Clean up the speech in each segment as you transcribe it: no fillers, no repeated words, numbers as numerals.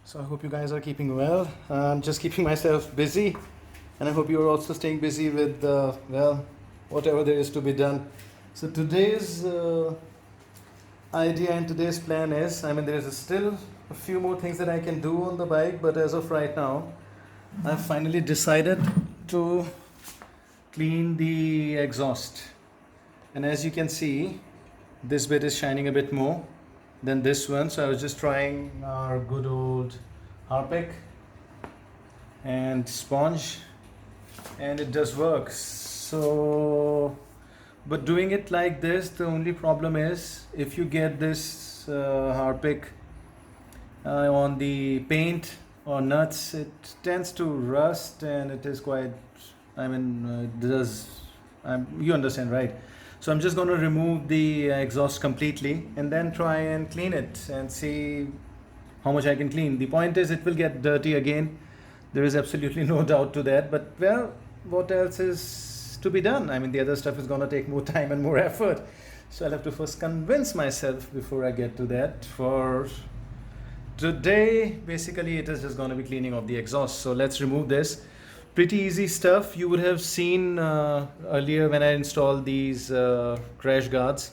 So I hope you guys are keeping well. I'm just keeping myself busy, and I hope you're also staying busy with whatever there is to be done. So today's idea and today's plan is, there is still a few more things that I can do on the bike, but as of right now, I've finally decided to clean the exhaust. And as you can see, this bit is shining a bit more than this one, so I was just trying our good old harpic and sponge, and it does work. So but doing it like this, the only problem is if you get this harpic on the paint or nuts, it tends to rust, and it is quite, it does, you understand, right? So I'm just going to remove the exhaust completely and then try and clean it and see how much I can clean. The point is, it will get dirty again. There is absolutely no doubt to that. But well, what else is to be done? The other stuff is going to take more time and more effort. So I'll have to first convince myself before I get to that. For today, basically, it is just going to be cleaning of the exhaust. So let's remove this. Pretty easy stuff. You would have seen earlier when I installed these crash guards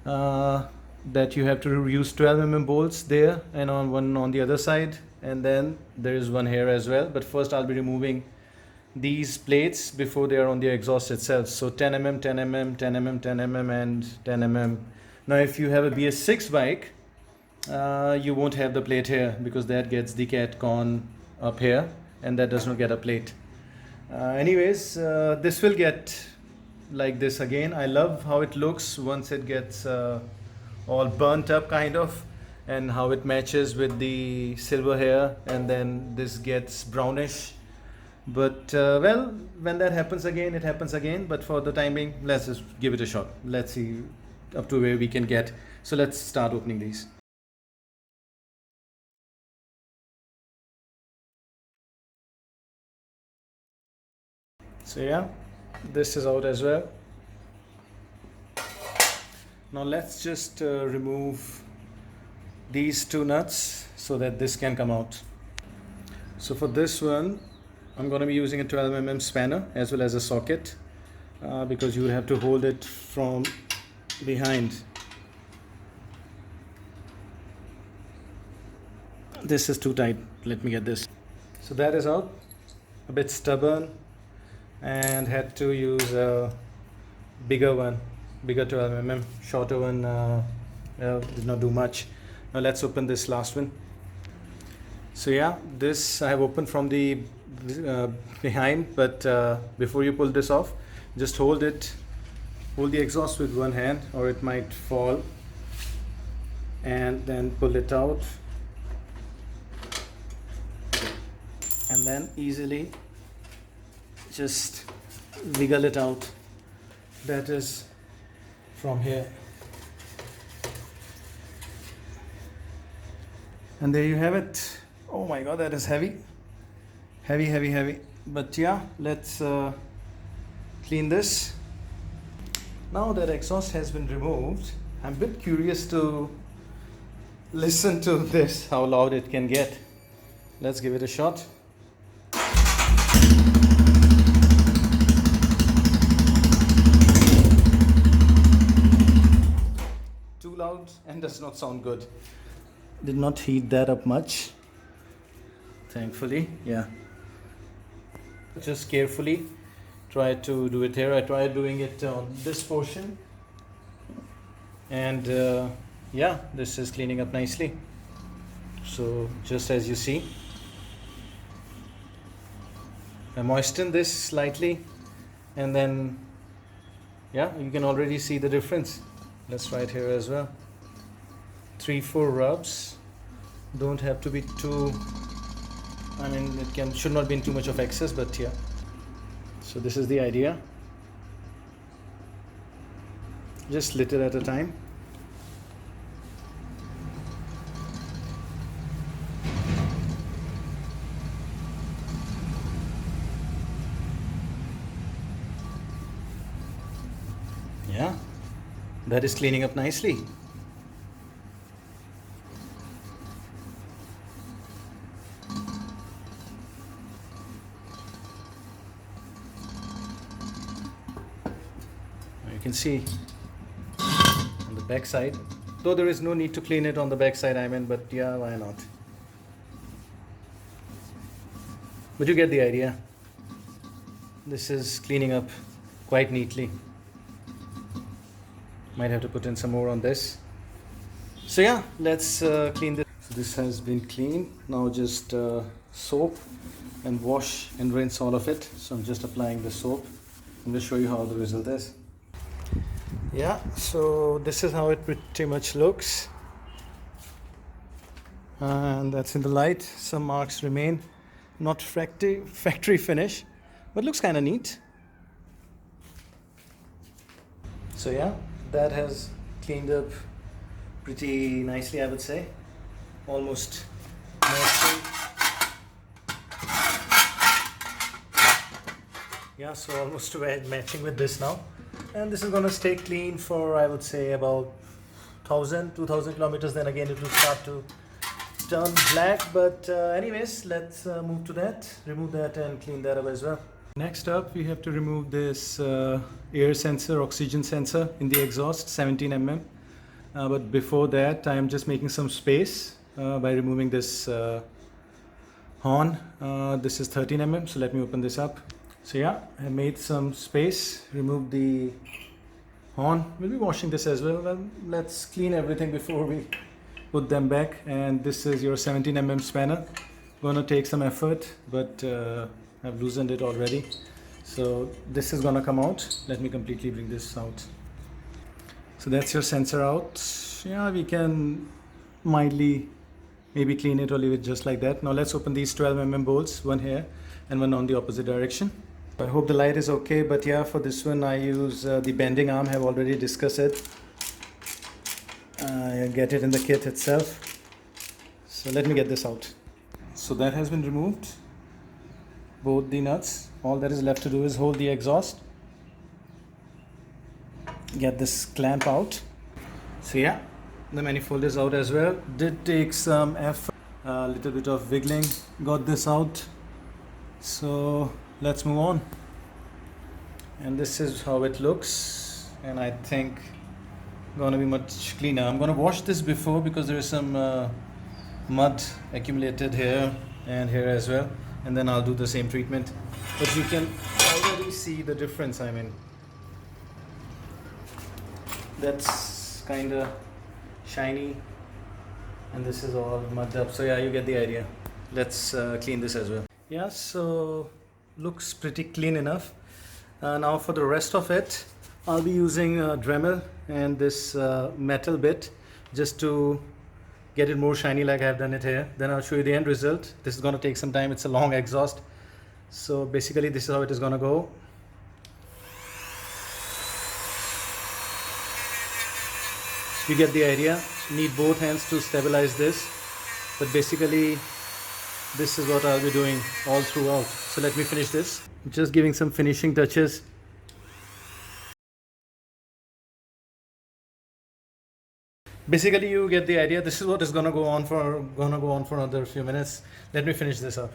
that you have to use 12 bolts there, and on one on the other side, and then there is one here as well. But first I'll be removing these plates before they are on the exhaust itself. So 10 mm, 10 mm, 10 mm, 10 mm, and 10 mm. Now if you have a BS6 bike, you won't have the plate here, because that gets the cat con up here, and that does not get a plate. This will get like this again. I love how it looks once it gets all burnt up kind of, and how it matches with the silver hair, and then this gets brownish. But when that happens again, it happens again. But for the time being, let's just give it a shot. Let's see up to where we can get. So let's start opening these. So yeah, this is out as well. Now let's just remove these two nuts so that this can come out. So for this one, I'm going to be using a 12 mm spanner as well as a socket, because you will have to hold it from behind. This is too tight. Let me get this. So that is out. A bit stubborn, and had to use a bigger 12 mm. Shorter one did not do much. Now let's open this last one. So yeah, this I have opened from the behind, but before you pull this off, just hold the exhaust with one hand, or it might fall, and then pull it out, and then easily just wiggle it out. That is from here, and there you have it. Oh my god, that is heavy. But yeah, let's clean this. Now that exhaust has been removed, I'm a bit curious to listen to this, how loud it can get. Let's give it a shot. Too loud and does not sound good. Did not heat that up much, thankfully. Yeah, just carefully try to do it here. I tried doing it on this portion, and yeah, this is cleaning up nicely. So just as you see, I moisten this slightly, and then yeah, you can already see the difference. Let's try it here as well. 3-4 rubs. Don't have to be too, should not be in too much of excess, but yeah. So this is the idea. Just little at a time. Yeah, that is cleaning up nicely. can see on the back side, though there is no need to clean it on the back side, I mean, but yeah, why not? But you get the idea. This is cleaning up quite neatly. Might have to put in some more on this. So yeah, let's clean this. So this has been cleaned. Now just soap and wash and rinse all of it. So I'm just applying the soap. I'm going to show you how the result is. Yeah, so this is how it pretty much looks. And that's in the light. Some marks remain. Not factory finish, but looks kind of neat. So yeah, that has cleaned up pretty nicely, I would say. Almost matching. Yeah, so almost matching with this now. And this is gonna stay clean for, I would say, about 2,000 kilometers. Then again it will start to turn black, but anyways, let's move to that, remove that and clean that up as well. Next up, we have to remove this air sensor, oxygen sensor in the exhaust, 17 mm. But before that, I am just making some space by removing this horn. This is 13 mm, so let me open this up. So yeah, I made some space, removed the horn. We'll be washing this as well. Well, let's clean everything before we put them back. And this is your 17 mm spanner. Gonna take some effort, but I've loosened it already. So this is gonna come out. Let me completely bring this out. So that's your sensor out. Yeah, we can mildly maybe clean it or leave it just like that. Now let's open these 12 mm bolts, one here and one on the opposite direction. I hope the light is okay, but yeah, for this one I use the bending arm. I have already discussed it. I get it in the kit itself. So let me get this out. So that has been removed, both the nuts. All that is left to do is hold the exhaust, get this clamp out. So yeah, the manifold is out as well. Did take some effort, a little bit of wiggling, got this out. So let's move on. And this is how it looks, and I think gonna be much cleaner. I'm gonna wash this before because there is some mud accumulated here and here as well, and then I'll do the same treatment. But you can already see the difference. I mean, that's kind of shiny and this is all mudded up. So yeah, you get the idea. Let's clean this as well. Yeah, so looks pretty clean enough. Now for the rest of it, I'll be using Dremel and this metal bit just to get it more shiny like I've done it here. Then I'll show you the end result. This is going to take some time. It's a long exhaust. So basically this is how it is going to go. You get the idea. Need both hands to stabilize this. But basically this is what I'll be doing all throughout. So let me finish this. Just giving some finishing touches. Basically you get the idea. This is what is gonna go on for another few minutes. Let me finish this up.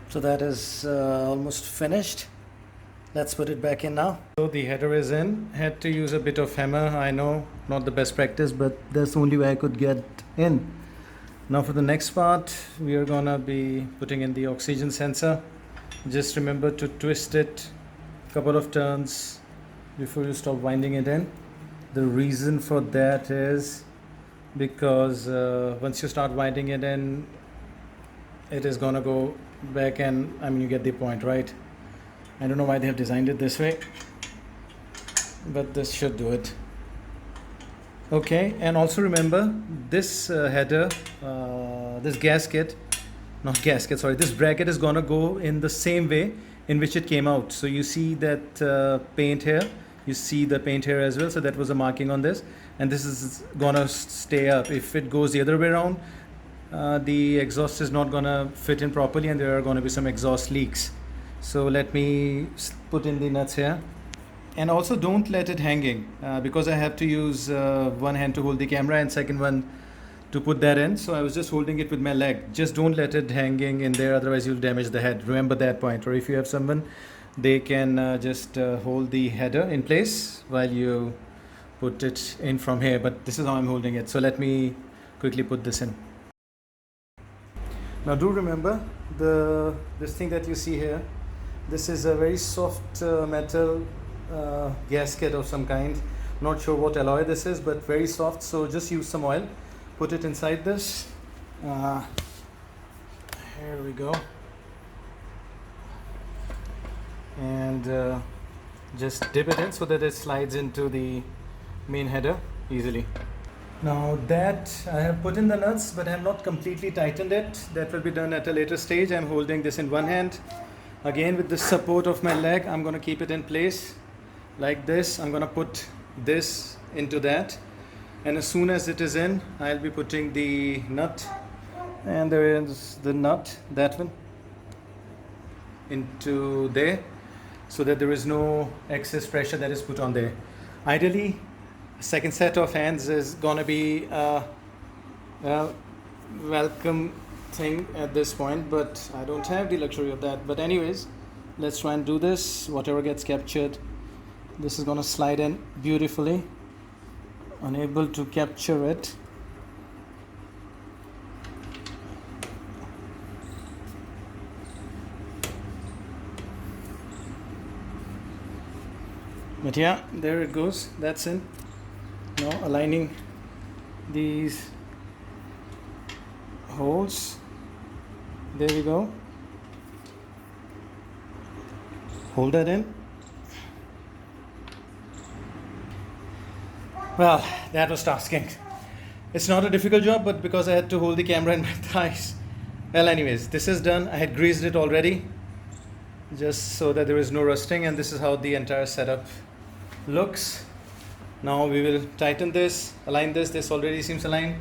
So that is almost finished. Let's put it back in now. So the header is in. Had to use a bit of hammer. I know, not the best practice, but that's the only way I could get in. Now for the next part, we are gonna be putting in the oxygen sensor. Just remember to twist it a couple of turns before you stop winding it in. The reason for that is because once you start winding it in, it is gonna go back, and I mean, you get the point, right? I don't know why they have designed it this way, but this should do it. Okay, and also remember this header, this this bracket is gonna go in the same way in which it came out. So you see that paint here, you see the paint here as well. So that was a marking on this, and this is gonna stay up. If it goes the other way around, the exhaust is not gonna fit in properly, and there are gonna be some exhaust leaks. So let me put in the nuts here. And also don't let it hanging because I have to use one hand to hold the camera and second one to put that in. So I was just holding it with my leg. Just don't let it hanging in there, otherwise you'll damage the head. Remember that point. Or if you have someone they can just hold the header in place while you put it in from here. But this is how I'm holding it, so let me quickly put this in. Now do remember, this thing that you see here, this is a very soft metal gasket of some kind. Not sure what alloy this is, but very soft. So just use some oil, put it inside this. Here we go. And just dip it in so that it slides into the main header easily. Now that I have put in the nuts, but I have not completely tightened it. That will be done at a later stage. I'm holding this in one hand. Again, with the support of my leg, I'm going to keep it in place like this. I'm going to put this into that, and as soon as it is in, I'll be putting the nut, and there is the nut, that one, into there, so that there is no excess pressure that is put on there. Ideally, second set of hands is gonna be a welcome thing at this point, but I don't have the luxury of that. But anyways, let's try and do this. Whatever gets captured, this is gonna slide in beautifully. Unable to capture it. But yeah, there it goes. That's in. Now aligning these holes. There we go. Hold that in. Well, that was tasking. It's not a difficult job, but because I had to hold the camera in my thighs. Well, anyways, this is done. I had greased it already, just so that there is no rusting, and this is how the entire setup looks. Now we will tighten this, align this. This already seems aligned.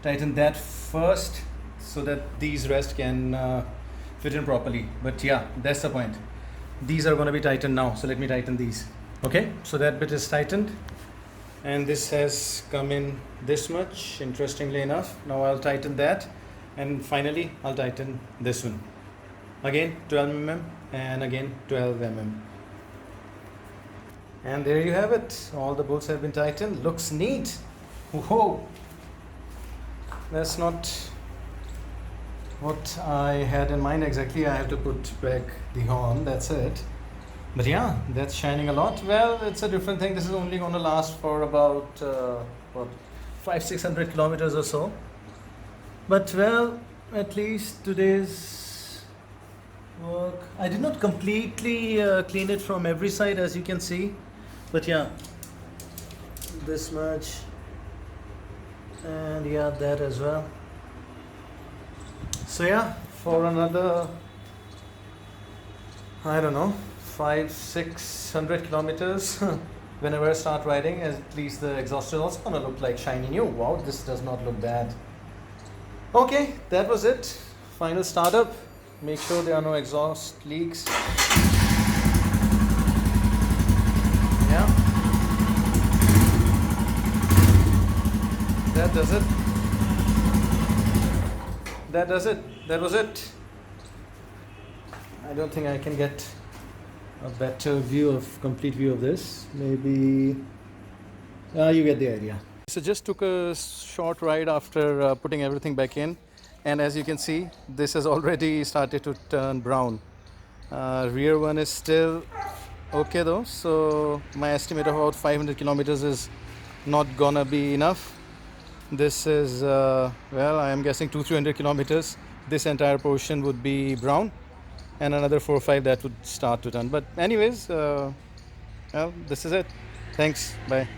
Tighten that first so that these rest can fit in properly. But yeah, that's the point. These are going to be tightened now, so let me tighten these. Okay, so that bit is tightened, and this has come in this much, interestingly enough. Now I'll tighten that, and finally I'll tighten this one. Again 12 mm and again 12 mm. And there you have it. All the bolts have been tightened. Looks neat. Whoa! That's not what I had in mind exactly. I have to put back the horn, that's it. But yeah, that's shining a lot. Well, it's a different thing. This is only going to last for about 500-600 kilometers or so. But well, at least today's work. I did not completely clean it from every side, as you can see. But yeah, this much, and yeah, that as well. So yeah, for another, I don't know, 500-600 kilometers whenever I start riding, at least the exhaust is also gonna look like shiny new. Wow, this does not look bad. Okay, that was it. Final startup. Make sure there are no exhaust leaks. Yeah, that does it. That does it. That was it. I don't think I can get a better view complete view of this. Maybe you get the idea. So just took a short ride after putting everything back in, and as you can see, this has already started to turn brown. Rear one is still okay though, so my estimate of about 500 kilometers is not gonna be enough. This is well, I am guessing 200-300 kilometers. This entire portion would be brown, and another 4 or 5 that would start to turn. But anyways, well, this is it. Thanks. Bye.